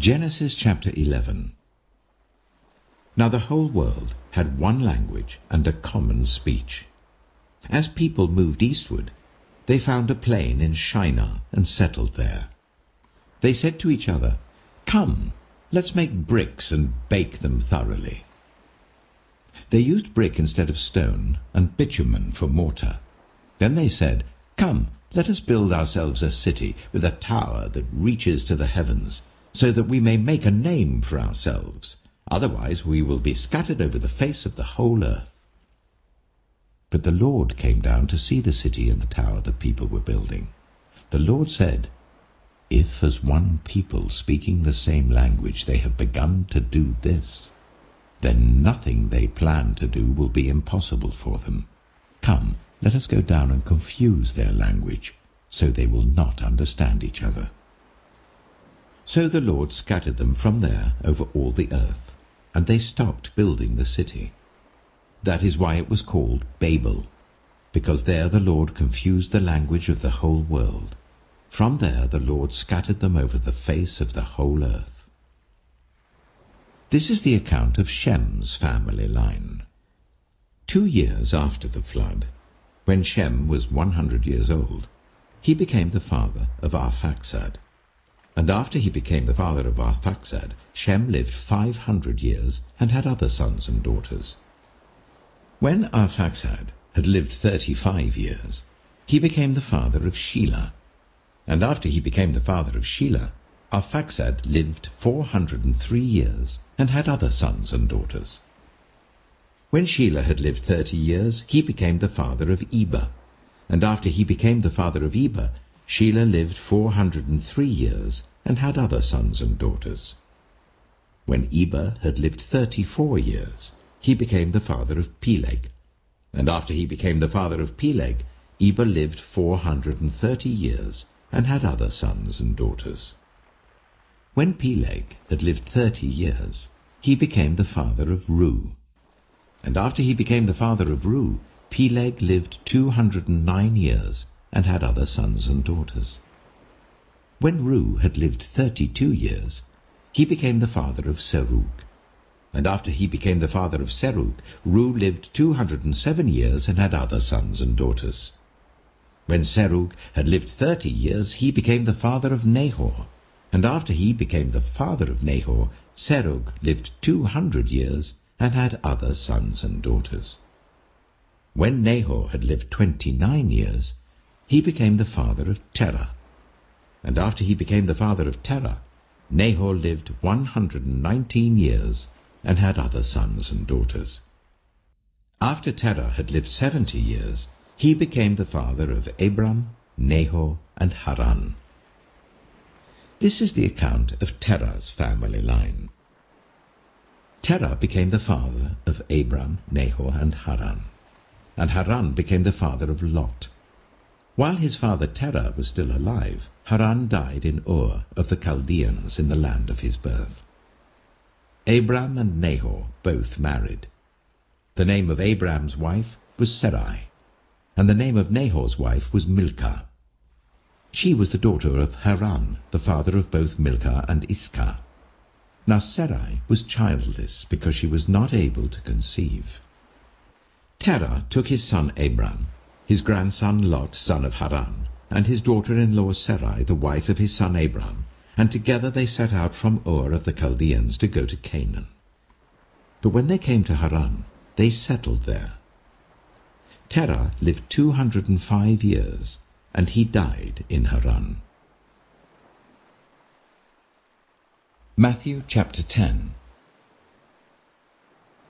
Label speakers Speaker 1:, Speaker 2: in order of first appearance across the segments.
Speaker 1: Genesis chapter 11. Now the whole world had one language and a common speech. As people moved eastward, they found a plain in Shinar and settled there. They said to each other, "Come, let's make bricks and bake them thoroughly." They used brick instead of stone and bitumen for mortar. Then they said, "Come, let us build ourselves a city with a tower that reaches to the heavens, so that we may make a name for ourselves. Otherwise we will be scattered over the face of the whole earth." But the Lord came down to see the city and the tower the people were building. The Lord said, "If as one people speaking the same language they have begun to do this, then nothing they plan to do will be impossible for them. Come, let us go down and confuse their language, so they will not understand each other." So the Lord scattered them from there over all the earth, and they stopped building the city. That is why it was called Babel, because there the Lord confused the language of the whole world. From there the Lord scattered them over the face of the whole earth. This is the account of Shem's family line. 2 years after the flood, when Shem was 100 years old, he became the father of Arphaxad. And after he became the father of Arphaxad, Shem lived 500 years and had other sons and daughters. When Arphaxad had lived 35 years, he became the father of Shelah. And after he became the father of Shelah, Arphaxad lived 403 years and had other sons and daughters. When Shelah had lived 30 years, he became the father of Eber. And after he became the father of Eber, Shelah lived 403 years and had other sons and daughters. When Eber had lived 34 years, he became the father of Peleg. And after he became the father of Peleg, Eber lived 430 years and had other sons and daughters. When Peleg had lived 30 years, he became the father of Reu. And after he became the father of Reu, Peleg lived 209 years and had other sons and daughters. When Reu had lived 32 years, he became the father of Serug. And after he became the father of Serug, Reu lived 207 years and had other sons and daughters. When Serug had lived 30 years, he became the father of Nahor. And after he became the father of Nahor, Serug lived 200 years and had other sons and daughters. When Nahor had lived 29 years, he became the father of Terah. And after he became the father of Terah, Nahor lived 119 years and had other sons and daughters. After Terah had lived 70 years, he became the father of Abram, Nahor, and Haran. This is the account of Terah's family line. Terah became the father of Abram, Nahor, and Haran. And Haran became the father of Lot. While his father Terah was still alive, Haran died in Ur of the Chaldeans in the land of his birth. Abram and Nahor both married. The name of Abram's wife was Sarai, and the name of Nahor's wife was Milcah. She was the daughter of Haran, the father of both Milcah and Iscah. Now Sarai was childless because she was not able to conceive. Terah took his son Abram, his grandson Lot, son of Haran, and his daughter-in-law Sarai, the wife of his son Abram, and together they set out from Ur of the Chaldeans to go to Canaan. But when they came to Haran, they settled there. Terah lived 205 years, and he died in Haran. Matthew chapter 10.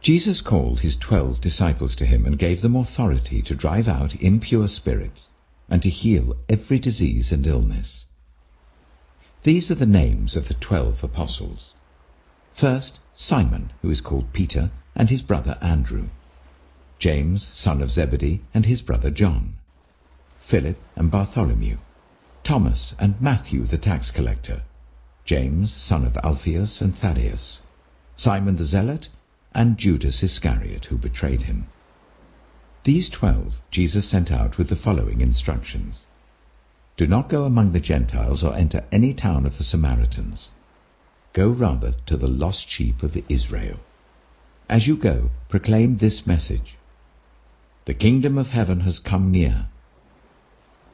Speaker 1: Jesus called his 12 disciples to him and gave them authority to drive out impure spirits and to heal every disease and illness. These are the names of the 12 apostles. First, Simon, who is called Peter, and his brother Andrew. James, son of Zebedee, and his brother John. Philip and Bartholomew. Thomas and Matthew the tax collector. James, son of Alphaeus and Thaddeus. Simon the Zealot, and Judas Iscariot, who betrayed him. These 12 Jesus sent out with the following instructions. Do not go among the Gentiles or enter any town of the Samaritans. Go rather to the lost sheep of Israel. As you go, proclaim this message: The kingdom of heaven has come near.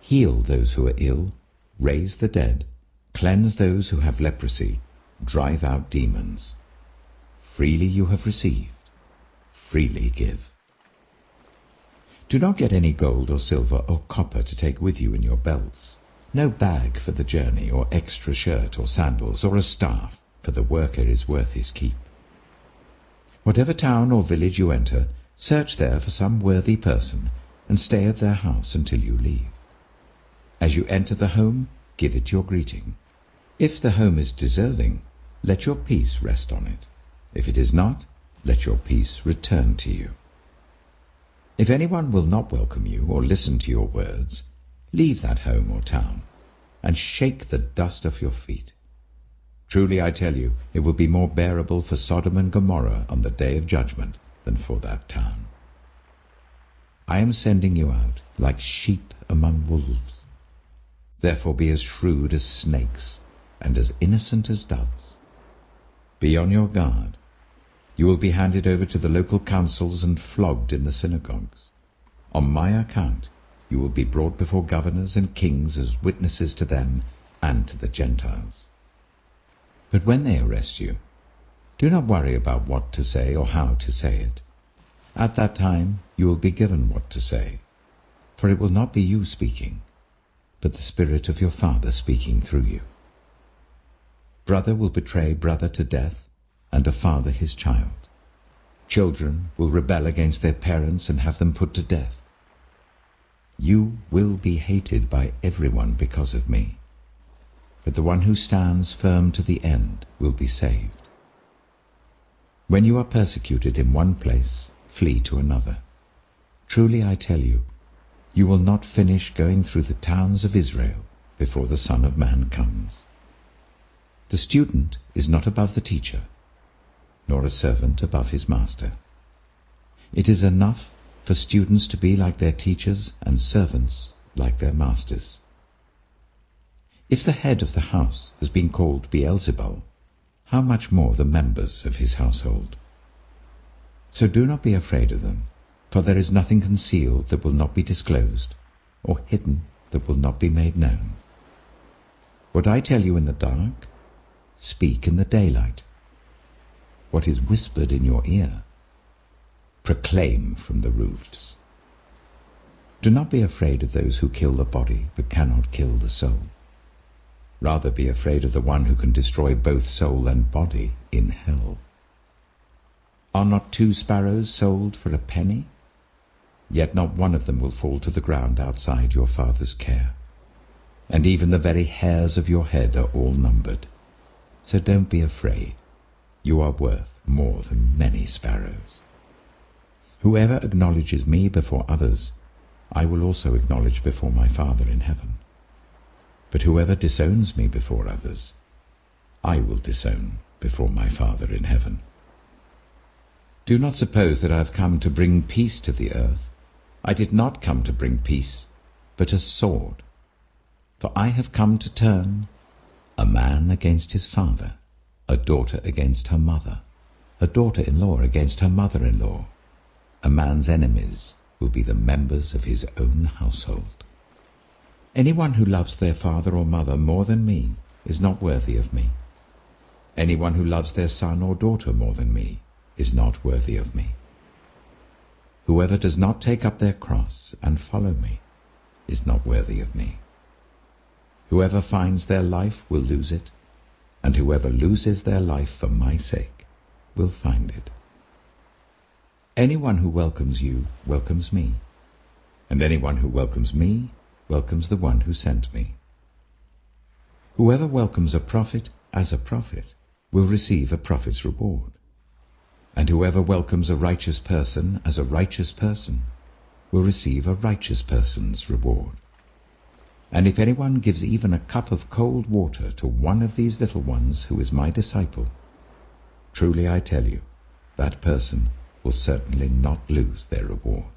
Speaker 1: Heal those who are ill, raise the dead, cleanse those who have leprosy, drive out demons. Freely you have received, freely give. Do not get any gold or silver or copper to take with you in your belts, no bag for the journey, or extra shirt or sandals, or a staff, for the worker is worth his keep. Whatever town or village you enter, search there for some worthy person, and stay at their house until you leave. As you enter the home, give it your greeting. If the home is deserving, let your peace rest on it. If it is not, let your peace return to you. If anyone will not welcome you or listen to your words, leave that home or town, and shake the dust off your feet. Truly I tell you, it will be more bearable for Sodom and Gomorrah on the day of judgment than for that town. I am sending you out like sheep among wolves. Therefore be as shrewd as snakes and as innocent as doves. Be on your guard. You will be handed over to the local councils and flogged in the synagogues. On my account, you will be brought before governors and kings as witnesses to them and to the Gentiles. But when they arrest you, do not worry about what to say or how to say it. At that time you will be given what to say, for it will not be you speaking, but the Spirit of your Father speaking through you. Brother will betray brother to death, and a father his child. Children will rebel against their parents and have them put to death. You will be hated by everyone because of me, but the one who stands firm to the end will be saved. When you are persecuted in one place, flee to another. Truly I tell you, you will not finish going through the towns of Israel before the Son of Man comes. The student is not above the teacher, nor a servant above his master. It is enough for students to be like their teachers and servants like their masters. If the head of the house has been called Beelzebul, how much more the members of his household? So do not be afraid of them, for there is nothing concealed that will not be disclosed, or hidden that will not be made known. What I tell you in the dark, speak in the daylight. What is whispered in your ear, proclaim from the roofs. Do not be afraid of those who kill the body but cannot kill the soul. Rather be afraid of the one who can destroy both soul and body in hell. Are not 2 sparrows sold for a penny? Yet not one of them will fall to the ground outside your Father's care. And even the very hairs of your head are all numbered. So don't be afraid. You are worth more than many sparrows. Whoever acknowledges me before others, I will also acknowledge before my Father in heaven. But whoever disowns me before others, I will disown before my Father in heaven. Do not suppose that I have come to bring peace to the earth. I did not come to bring peace, but a sword. For I have come to turn a man against his father, a daughter against her mother, a daughter-in-law against her mother-in-law. A man's enemies will be the members of his own household. Anyone who loves their father or mother more than me is not worthy of me. Anyone who loves their son or daughter more than me is not worthy of me. Whoever does not take up their cross and follow me is not worthy of me. Whoever finds their life will lose it, and whoever loses their life for my sake will find it. Anyone who welcomes you welcomes me, and anyone who welcomes me welcomes the one who sent me. Whoever welcomes a prophet as a prophet will receive a prophet's reward, and whoever welcomes a righteous person as a righteous person will receive a righteous person's reward. And if anyone gives even a cup of cold water to one of these little ones who is my disciple, truly I tell you, that person will certainly not lose their reward.